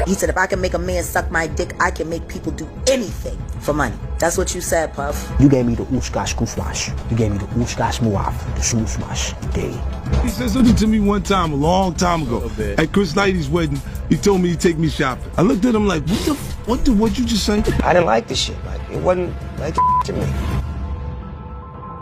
He said, if I can make a man suck my dick, I can make people do anything for money. That's what you said, Puff. You gave me the ooshka skooflash. You gave me the ooshka smuaf, the smooshmash. Day. He said something to me one time, a long time ago, at Chris Knighty's wedding. He told me to take me shopping. I looked at him like, what you just say? I didn't like the shit. Like, it wasn't like to me.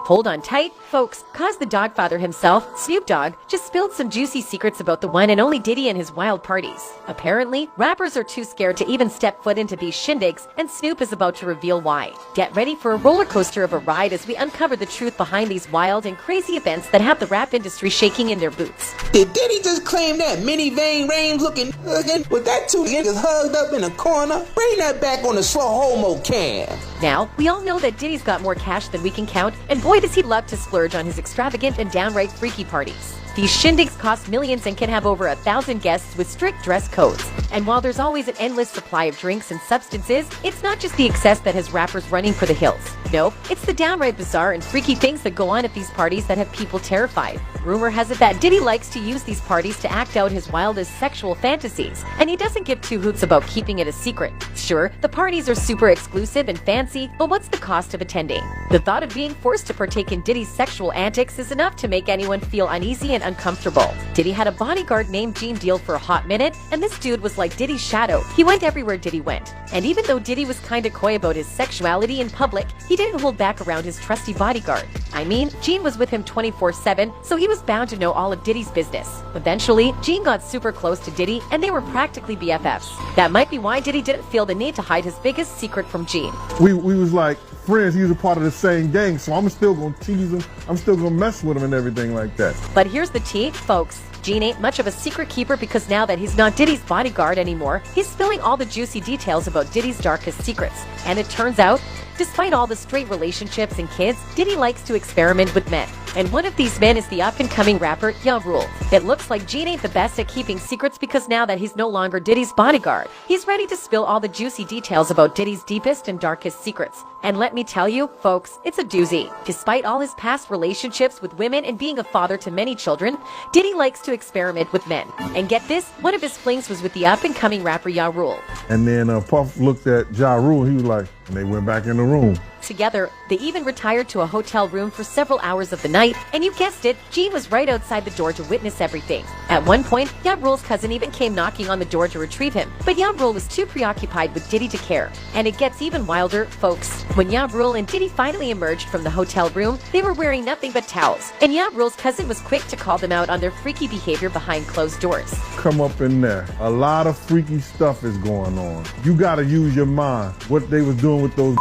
Hold on tight, folks, cause the Dogfather himself, Snoop Dogg, just spilled some juicy secrets about the one and only Diddy and his wild parties. Apparently, rappers are too scared to even step foot into these shindigs, and Snoop is about to reveal why. Get ready for a roller coaster of a ride as we uncover the truth behind these wild and crazy events that have the rap industry shaking in their boots. Did Diddy just claim that mini vein range looking with that two niggas hugged up in a corner? Bring that back on the slow homo cam. Now, we all know that Diddy's got more cash than we can count, and boy does he love to splurge on his extravagant and downright freaky parties. These shindigs cost millions and can have over 1,000 guests with strict dress codes. And while there's always an endless supply of drinks and substances, it's not just the excess that has rappers running for the hills. Nope, it's the downright bizarre and freaky things that go on at these parties that have people terrified. Rumor has it that Diddy likes to use these parties to act out his wildest sexual fantasies, and he doesn't give two hoots about keeping it a secret. Sure, the parties are super exclusive and fancy, but what's the cost of attending? The thought of being forced to partake in Diddy's sexual antics is enough to make anyone feel uneasy and uncomfortable. Diddy had a bodyguard named Gene Deal for a hot minute, and this dude was like Diddy's shadow. He went everywhere Diddy went. And even though Diddy was kinda coy about his sexuality in public, he didn't hold back around his trusty bodyguard. I mean, Gene was with him 24/7, so he was bound to know all of Diddy's business. Eventually, Gene got super close to Diddy, and they were practically BFFs. That might be why Diddy didn't feel the need to hide his biggest secret from Gene. We was like friends. He was a part of the same gang, so I'm still gonna tease him. I'm still gonna mess with him and everything like that. But here's the tea, folks. Gene ain't much of a secret keeper because now that he's not Diddy's bodyguard anymore, he's spilling all the juicy details about Diddy's darkest secrets. And it turns out, despite all the straight relationships and kids, Diddy likes to experiment with men. And one of these men is the up-and-coming rapper, Ja Rule. It looks like Gene ain't the best at keeping secrets because now that he's no longer Diddy's bodyguard, he's ready to spill all the juicy details about Diddy's deepest and darkest secrets. And let me tell you, folks, it's a doozy. Despite all his past relationships with women and being a father to many children, Diddy likes to experiment with men. And get this, one of his flings was with the up-and-coming rapper Ja Rule. And then Puff looked at Ja Rule, he was like, and they went back in the room. Together, they even retired to a hotel room for several hours of the night, and you guessed it, Gene was right outside the door to witness everything. At one point, Ja Rule's cousin even came knocking on the door to retrieve him, but Ja Rule was too preoccupied with Diddy to care. And it gets even wilder, folks. When Ja Rule and Diddy finally emerged from the hotel room, they were wearing nothing but towels, and Ja Rule's cousin was quick to call them out on their freaky behavior behind closed doors. Come up in there. A lot of freaky stuff is going on. You gotta use your mind. What they was doing with those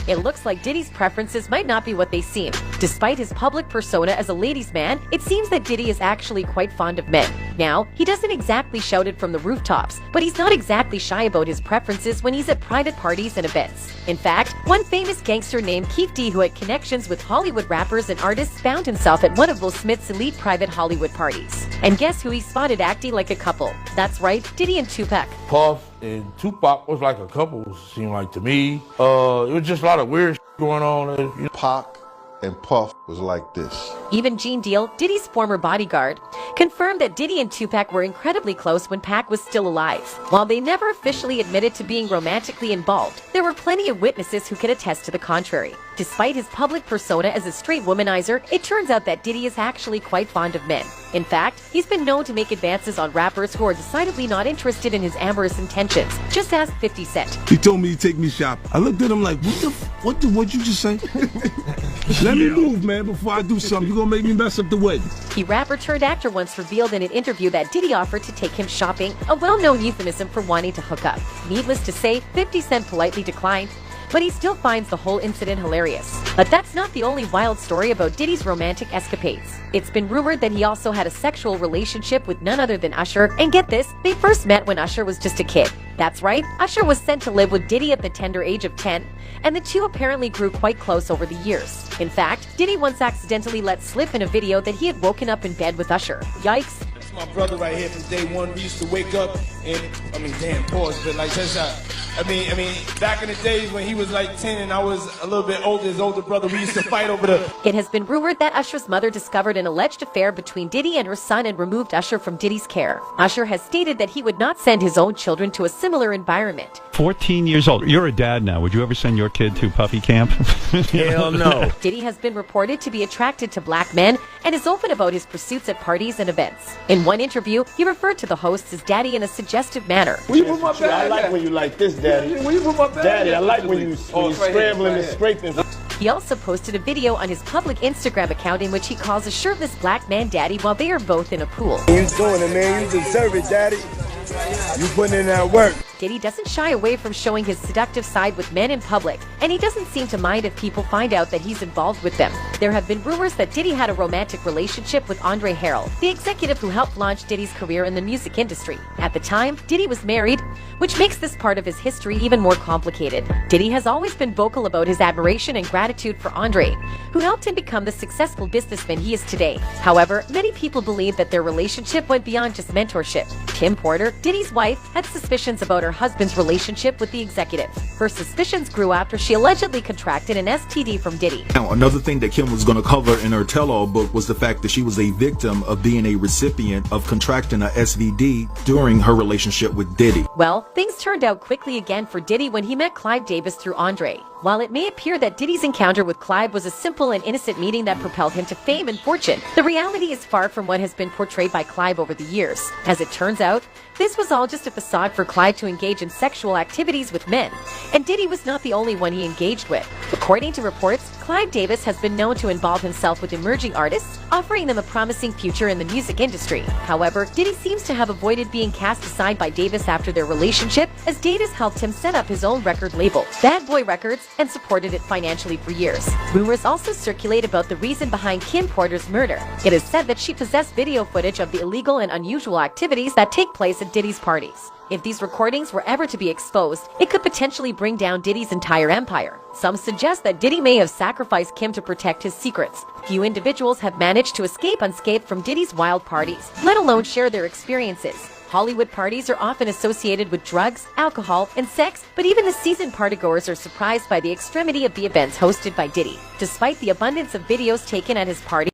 It looks like Diddy's preferences might not be what they seem. Despite his public persona as a ladies' man, it seems that Diddy is actually quite fond of men. Now, he doesn't exactly shout it from the rooftops, but he's not exactly shy about his preferences when he's at private parties and events. In fact, one famous gangster named Keith D, who had connections with Hollywood rappers and artists, found himself at one of Will Smith's elite private Hollywood parties. And guess who he spotted acting like a couple? That's right, Diddy and Tupac. Puff and Tupac was like a couple, seemed like to me. It was just a lot of weird going on. Pac and Puff was like this. Even Gene Deal, Diddy's former bodyguard, confirmed that Diddy and Tupac were incredibly close when Pac was still alive. While they never officially admitted to being romantically involved, there were plenty of witnesses who could attest to the contrary. Despite his public persona as a straight womanizer, it turns out that Diddy is actually quite fond of men. In fact, he's been known to make advances on rappers who are decidedly not interested in his amorous intentions. Just ask 50 Cent. He told me to take me shopping. I looked at him like, what you just say? Let me move, man, before I do something. You're gonna make me mess up the wedding. The rapper turned actor once revealed in an interview that Diddy offered to take him shopping, a well-known euphemism for wanting to hook up. Needless to say, 50 Cent politely declined, but he still finds the whole incident hilarious. But that's not the only wild story about Diddy's romantic escapades. It's been rumored that he also had a sexual relationship with none other than Usher, and get this, they first met when Usher was just a kid. That's right, Usher was sent to live with Diddy at the tender age of 10, and the two apparently grew quite close over the years. In fact, Diddy once accidentally let slip in a video that he had woken up in bed with Usher. Yikes. My brother right here from day one. We used to wake up And I mean, damn, pause, but like that's I mean, back in the days when he was like 10 and I was a little bit older, his older brother, we used to fight over the... It has been rumored that Usher's mother discovered an alleged affair between Diddy and her son and removed Usher from Diddy's care. Usher has stated that he would not send his own children to a similar environment. 14 years old. You're a dad now. Would you ever send your kid to puppy camp? Hell no. Diddy has been reported to be attracted to black men and is open about his pursuits at parties and events. In one interview, he referred to the hosts as daddy in a suggestive manner. Will you put my bag? I like when you like this, daddy. Will you put my bag? Daddy, I like when you scrambling and scraping. He also posted a video on his public Instagram account in which he calls a shirtless black man daddy while they are both in a pool. You doing it, man. You deserve it, daddy. You putting in that work. Diddy doesn't shy away from showing his seductive side with men in public, and he doesn't seem to mind if people find out that he's involved with them. There have been rumors that Diddy had a romantic relationship with Andre Harrell, the executive who helped launch Diddy's career in the music industry. At the time, Diddy was married, which makes this part of his history even more complicated. Diddy has always been vocal about his admiration and gratitude for Andre, who helped him become the successful businessman he is today. However, many people believe that their relationship went beyond just mentorship. Kim Porter, Diddy's wife, had suspicions about her husband's relationship with the executive. Her suspicions grew after she allegedly contracted an STD from Diddy. Now, another thing that Kim was going to cover in her tell-all book was the fact that she was a victim of being a recipient of contracting a SVD during her relationship with Diddy. Well, things turned out quickly again for Diddy when he met Clive Davis through Andre. While it may appear that Diddy's encounter with Clive was a simple and innocent meeting that propelled him to fame and fortune, the reality is far from what has been portrayed by Clive over the years. As it turns out, this was all just a facade for Clive to engage in sexual activities with men, and Diddy was not the only one he engaged with. According to reports, Clive Davis has been known to involve himself with emerging artists, offering them a promising future in the music industry. However, Diddy seems to have avoided being cast aside by Davis after their relationship, as Davis helped him set up his own record label, Bad Boy Records, and supported it financially for years. Rumors also circulate about the reason behind Kim Porter's murder. It is said that she possessed video footage of the illegal and unusual activities that take place at Diddy's parties. If these recordings were ever to be exposed, it could potentially bring down Diddy's entire empire. Some suggest that Diddy may have sacrificed Kim to protect his secrets. Few individuals have managed to escape unscathed from Diddy's wild parties, let alone share their experiences. Hollywood parties are often associated with drugs, alcohol, and sex, but even the seasoned partygoers are surprised by the extremity of the events hosted by Diddy. Despite the abundance of videos taken at his party,